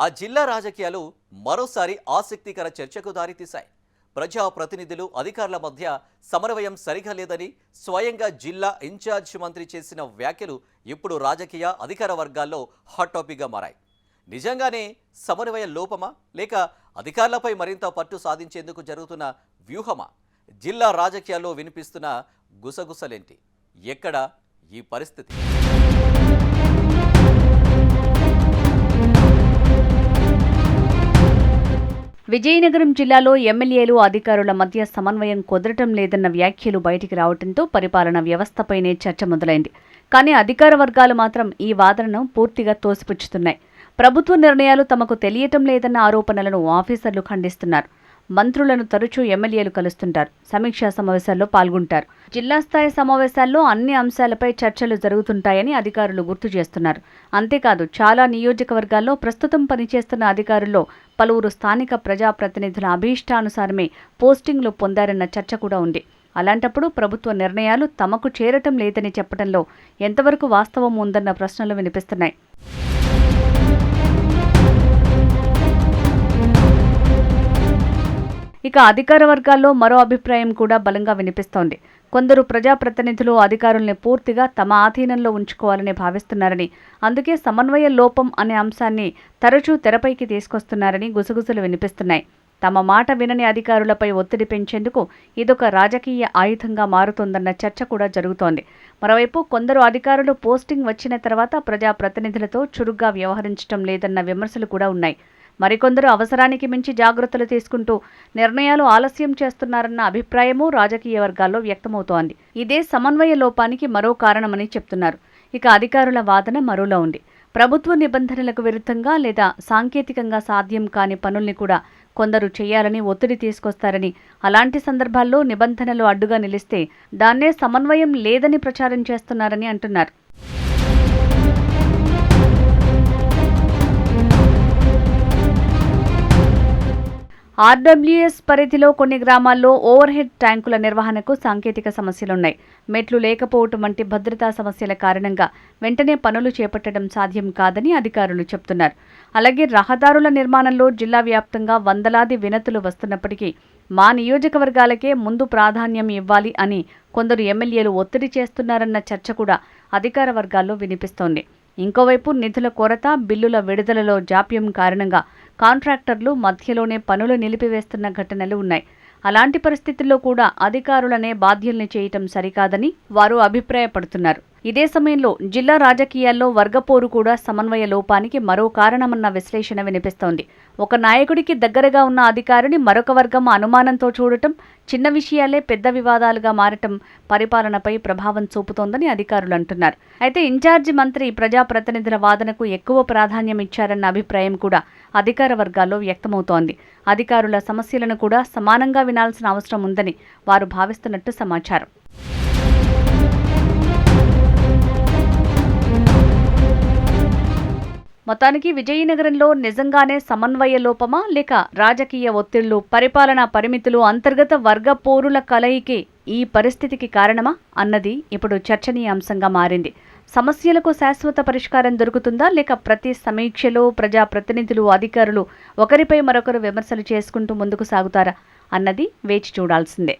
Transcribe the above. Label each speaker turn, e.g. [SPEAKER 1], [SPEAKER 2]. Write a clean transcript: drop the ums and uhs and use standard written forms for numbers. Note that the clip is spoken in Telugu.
[SPEAKER 1] ఆ జిల్లా రాజకీయాలు మరోసారి ఆసక్తికర చర్చకు దారితీశాయి. ప్రజాప్రతినిధులు అధికారుల మధ్య సమన్వయం సరిగా లేదని స్వయంగా జిల్లా ఇన్ఛార్జ్ మంత్రి చేసిన వ్యాఖ్యలు ఇప్పుడు రాజకీయ అధికార వర్గాల్లో హాట్ టాపిక్గా మారాయి. నిజంగానే సమన్వయ లోపమా లేక అధికారులపై మరింత పట్టు సాధించేందుకు జరుగుతున్న వ్యూహమా? జిల్లా రాజకీయాల్లో వినిపిస్తున్న గుసగుసలేంటి? ఎక్కడ ఈ పరిస్థితి?
[SPEAKER 2] విజయనగరం జిల్లాలో ఎమ్మెల్యేలు అధికారుల మధ్య సమన్వయం కుదరటం లేదన్న వ్యాఖ్యలు బయటికి రావడంతో పరిపాలనా వ్యవస్థపైనే చర్చ మొదలైంది. కానీ అధికార వర్గాలు మాత్రం ఈ వాదనను పూర్తిగా తోసిపుచ్చుతున్నాయి. ప్రభుత్వ నిర్ణయాలు తమకు తెలియటం లేదన్న ఆరోపణలను ఆఫీసర్లు ఖండిస్తున్నారు. మంత్రులను తరచూ ఎమ్మెల్యేలు కలుస్తుంటారు, సమీక్షా సమావేశాల్లో పాల్గొంటారు. జిల్లా స్థాయి సమావేశాల్లో అన్ని అంశాలపై చర్చలు జరుగుతుంటాయని అధికారులు గుర్తు చేస్తున్నారు. అంతేకాదు చాలా నియోజకవర్గాల్లో ప్రస్తుతం పనిచేస్తున్న అధికారుల్లో పలువురు స్థానిక ప్రజాప్రతినిధుల అభీష్టానుసారమే పోస్టింగ్లు పొందారన్న చర్చ కూడా ఉంది. అలాంటప్పుడు ప్రభుత్వ నిర్ణయాలు తమకు చేరటం లేదని చెప్పడంలో ఎంతవరకు వాస్తవం ఉందన్న ప్రశ్నలు వినిపిస్తున్నాయి. ఇక అధికార వర్గాల్లో మరో అభిప్రాయం కూడా బలంగా వినిపిస్తోంది. కొందరు ప్రజాప్రతినిధులు అధికారుల్ని పూర్తిగా తమ ఆధీనంలో ఉంచుకోవాలని భావిస్తున్నారని, అందుకే సమన్వయ లోపం అనే అంశాన్ని తరచూ తెరపైకి తీసుకొస్తున్నారని గుసగుసలు వినిపిస్తున్నాయి. తమ మాట వినని అధికారులపై ఒత్తిడి పెంచేందుకు ఇదొక రాజకీయ ఆయుధంగా మారుతోందన్న చర్చ కూడా జరుగుతోంది. మరోవైపు కొందరు అధికారులు పోస్టింగ్ వచ్చిన తర్వాత ప్రజాప్రతినిధులతో చురుగ్గా వ్యవహరించడం లేదన్న విమర్శలు కూడా ఉన్నాయి. మరికొందరు అవసరానికి మించి జాగ్రత్తలు తీసుకుంటూ నిర్ణయాలు ఆలస్యం చేస్తున్నారన్న అభిప్రాయమూ రాజకీయ వర్గాల్లో వ్యక్తమవుతోంది. ఇదే సమన్వయ లోపానికి మరో కారణమని చెప్తున్నారు. ఇక అధికారుల వాదన మరోలా ఉంది. ప్రభుత్వ నిబంధనలకు విరుద్ధంగా లేదా సాంకేతికంగా సాధ్యం కాని పనుల్ని కూడా కొందరు చేయాలని ఒత్తిడి తీసుకొస్తారని, అలాంటి సందర్భాల్లో నిబంధనలు అడ్డుగా నిలిస్తే దాన్నే సమన్వయం లేదని ప్రచారం చేస్తున్నారని అంటున్నారు. ఆర్డబ్ల్యూఎస్ పరిధిలో కొన్ని గ్రామాల్లో ఓవర్ హెడ్ ట్యాంకుల నిర్వహణకు సాంకేతిక సమస్యలున్నాయి. మెట్లు లేకపోవటం వంటి భద్రతా సమస్యల కారణంగా వెంటనే పనులు చేపట్టడం సాధ్యం కాదని అధికారులు చెబుతున్నారు. అలాగే రహదారుల నిర్మాణంలో జిల్లా వ్యాప్తంగా వందలాది వినతులు వస్తున్నప్పటికీ మా నియోజకవర్గాలకే ముందు ప్రాధాన్యం ఇవ్వాలి అని కొందరు ఎమ్మెల్యేలు ఒత్తిడి చేస్తున్నారన్న చర్చ కూడా అధికార వర్గాల్లో వినిపిస్తోంది. ఇంకోవైపు నిధుల కొరత, బిల్లుల విడుదలలో జాప్యం కారణంగా కాంట్రాక్టర్లు మధ్యలోనే పనులు నిలిపివేస్తున్న ఘటనలు ఉన్నాయి. అలాంటి పరిస్థితుల్లో కూడా అధికారులనే బాధ్యుల్ని చేయటం సరికాదని వారు అభిప్రాయపడుతున్నారు. ఇదే సమయంలో జిల్లా రాజకీయాల్లో వర్గపోరు కూడా సమన్వయ లోపానికి మరో కారణమన్న విశ్లేషణ వినిపిస్తోంది. ఒక నాయకుడికి దగ్గరగా ఉన్న అధికారిని మరొక వర్గం అనుమానంతో చూడటం, చిన్న విషయాలే పెద్ద వివాదాలుగా మారటం పరిపాలనపై ప్రభావం చూపుతోందని అధికారులు అంటున్నారు. అయితే ఇన్ఛార్జి మంత్రి ప్రజాప్రతినిధుల వాదనకు ఎక్కువ ప్రాధాన్యం ఇచ్చారన్న అభిప్రాయం కూడా అధికార వర్గాల్లో వ్యక్తమవుతోంది. అధికారుల సమస్యలను కూడా సమానంగా వినాల్సిన అవసరం ఉందని వారు భావిస్తున్నట్టు సమాచారం. మొత్తానికి విజయనగరంలో నిజంగానే సమన్వయ లోపమా లేక రాజకీయ ఒత్తిళ్లు, పరిపాలనా పరిమితులు, అంతర్గత వర్గ పోరుల కలయికే ఈ పరిస్థితికి కారణమా అన్నది ఇప్పుడు చర్చనీయాంశంగా మారింది. సమస్యలకు శాశ్వత పరిష్కారం దొరుకుతుందా లేక ప్రతి సమీక్షలో ప్రజాప్రతినిధులు, అధికారులు ఒకరిపై మరొకరు విమర్శలు చేసుకుంటూ ముందుకు సాగుతారా అన్నది వేచి చూడాల్సిందే.